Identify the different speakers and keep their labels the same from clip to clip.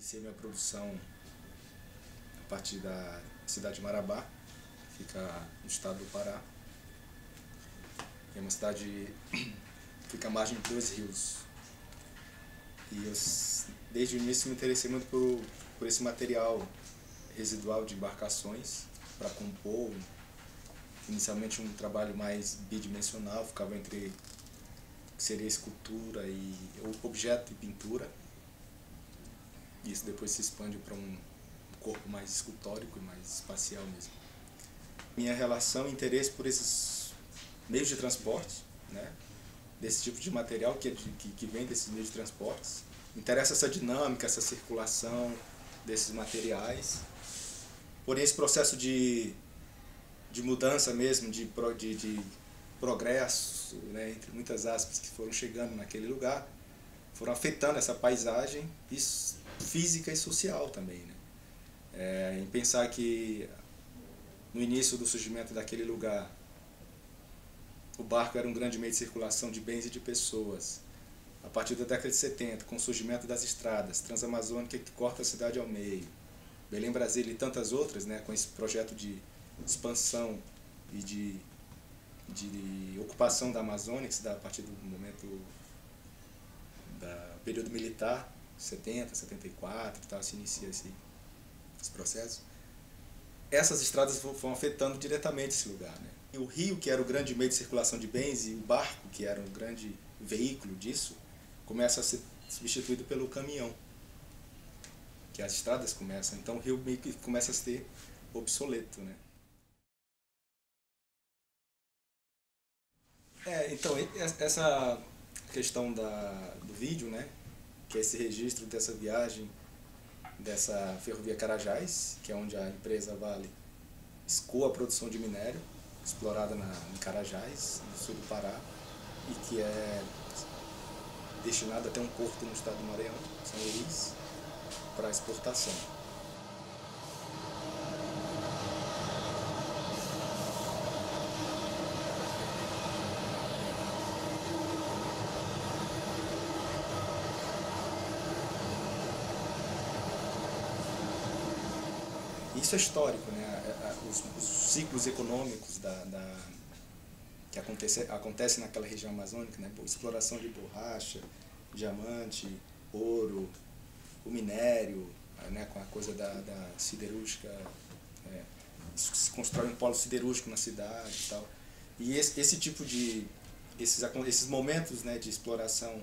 Speaker 1: Iniciei minha produção a partir da cidade de Marabá, que fica no estado do Pará. É uma cidade que fica à margem de 2 rios. E eu, desde o início, me interessei muito por esse material residual de embarcações para compor. Inicialmente um trabalho mais bidimensional, ficava entre o que seria escultura e objeto e pintura. Isso depois se expande para um corpo mais escultórico e mais espacial mesmo. Minha relação e interesse por esses meios de transporte, né, desse tipo de material que vem desses meios de transportes. Me interessa essa dinâmica, essa circulação desses materiais. Porém, esse processo de mudança mesmo, de progresso, né, entre muitas aspas, que foram chegando naquele lugar, foram afetando essa paisagem física e social também, né? Em pensar que no início do surgimento daquele lugar, o barco era um grande meio de circulação de bens e de pessoas. A partir da década de 70, com o surgimento das estradas transamazônicas que corta a cidade ao meio, Belém, Brasília e tantas outras, né, com esse projeto de expansão e de ocupação da Amazônia, que se dá a partir do momento do período militar, 70, 74 e tal, se inicia esse processo. Essas estradas vão afetando diretamente esse lugar, né? E o rio, que era o grande meio de circulação de bens, e o barco, que era um grande veículo disso, começa a ser substituído pelo caminhão, que as estradas começam. Então o rio meio que começa a ser obsoleto, né? Então, essa questão do vídeo, né, que é esse registro dessa viagem, dessa ferrovia Carajás, que é onde a empresa Vale escoa a produção de minério, explorada em Carajás, no sul do Pará, e que é destinada até um porto no estado do Maranhão, São Luís, para exportação. Isso é histórico, né? Os ciclos econômicos que acontecem naquela região amazônica, né? Exploração de borracha, diamante, ouro, o minério, né? Com a coisa da siderúrgica, se constrói um polo siderúrgico na cidade e tal. E esse tipo esses momentos, né, de exploração,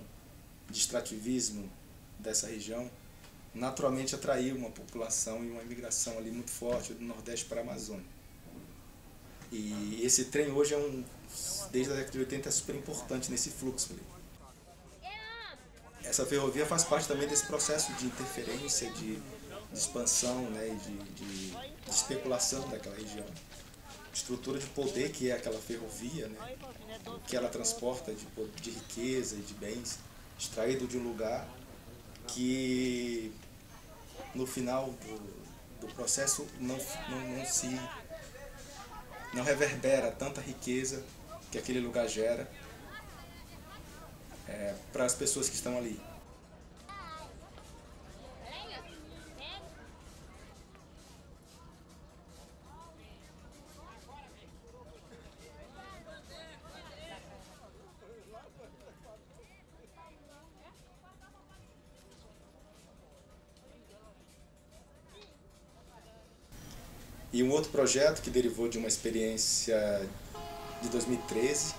Speaker 1: de extrativismo dessa região, naturalmente atraiu uma população e uma imigração ali muito forte do Nordeste para a Amazônia. E esse trem hoje desde a década de 80 é super importante nesse fluxo ali. Essa ferrovia faz parte também desse processo de interferência, de expansão, né, e de especulação daquela região. Estrutura de poder que é aquela ferrovia, né, que ela transporta de riqueza e de bens extraído de um lugar que no final do processo não reverbera tanta riqueza que aquele lugar gera para as pessoas que estão ali. E um outro projeto que derivou de uma experiência de 2013,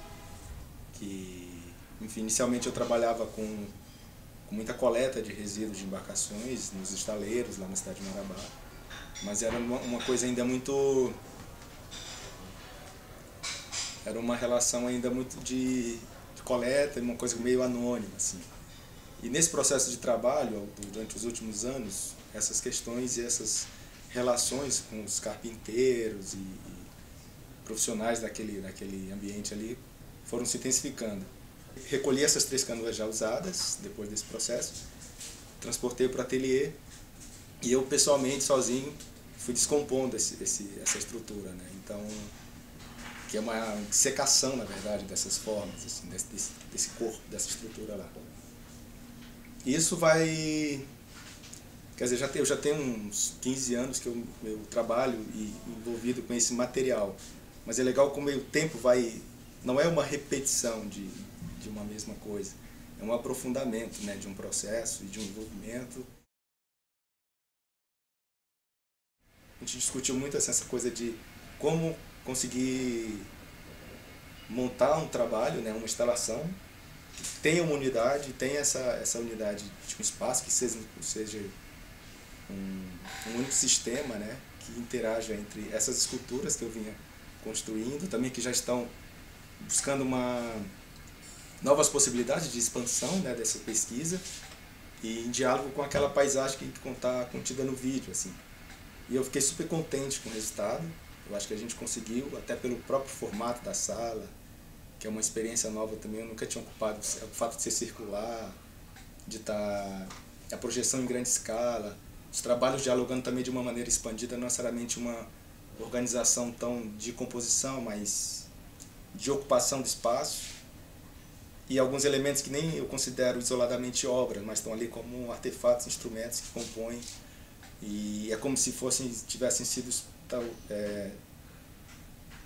Speaker 1: que, enfim, inicialmente eu trabalhava com muita coleta de resíduos de embarcações nos estaleiros lá na cidade de Marabá, mas era uma coisa ainda muito... Era uma relação ainda muito de coleta, uma coisa meio anônima, assim. E nesse processo de trabalho, durante os últimos anos, essas questões e essas relações com os carpinteiros e profissionais daquele ambiente ali foram se intensificando. Recolhi essas 3 canoas já usadas, depois desse processo, transportei para o ateliê e eu pessoalmente, sozinho, fui descompondo essa estrutura, né? Então, que é uma dissecação, na verdade, dessas formas, assim, desse corpo, dessa estrutura lá. Isso vai Quer dizer, eu já tenho uns 15 anos que eu trabalho e envolvido com esse material. Mas é legal como o tempo vai... Não é uma repetição de uma mesma coisa. É um aprofundamento, né, de um processo e de um envolvimento. A gente discutiu muito assim, essa coisa de como conseguir montar um trabalho, né, uma instalação, que tenha uma unidade, tenha essa unidade de um espaço, que seja um único sistema, né, que interaja entre essas esculturas que eu vinha construindo, também que já estão buscando novas possibilidades de expansão, né, dessa pesquisa, e em diálogo com aquela paisagem que está contida no vídeo, assim. E eu fiquei super contente com o resultado. Eu acho que a gente conseguiu, até pelo próprio formato da sala, que é uma experiência nova também, eu nunca tinha ocupado, o fato de ser circular, de estar a projeção em grande escala, os trabalhos dialogando também de uma maneira expandida, não necessariamente uma organização tão de composição, mas de ocupação de espaço, e alguns elementos que nem eu considero isoladamente obras, mas estão ali como artefatos, instrumentos que compõem, e é como se tivessem sido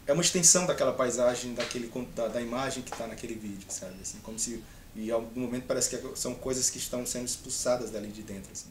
Speaker 1: é uma extensão daquela paisagem, da imagem que está naquele vídeo, sabe? Assim, como se, e em algum momento parece que são coisas que estão sendo expulsadas dali de dentro. Assim.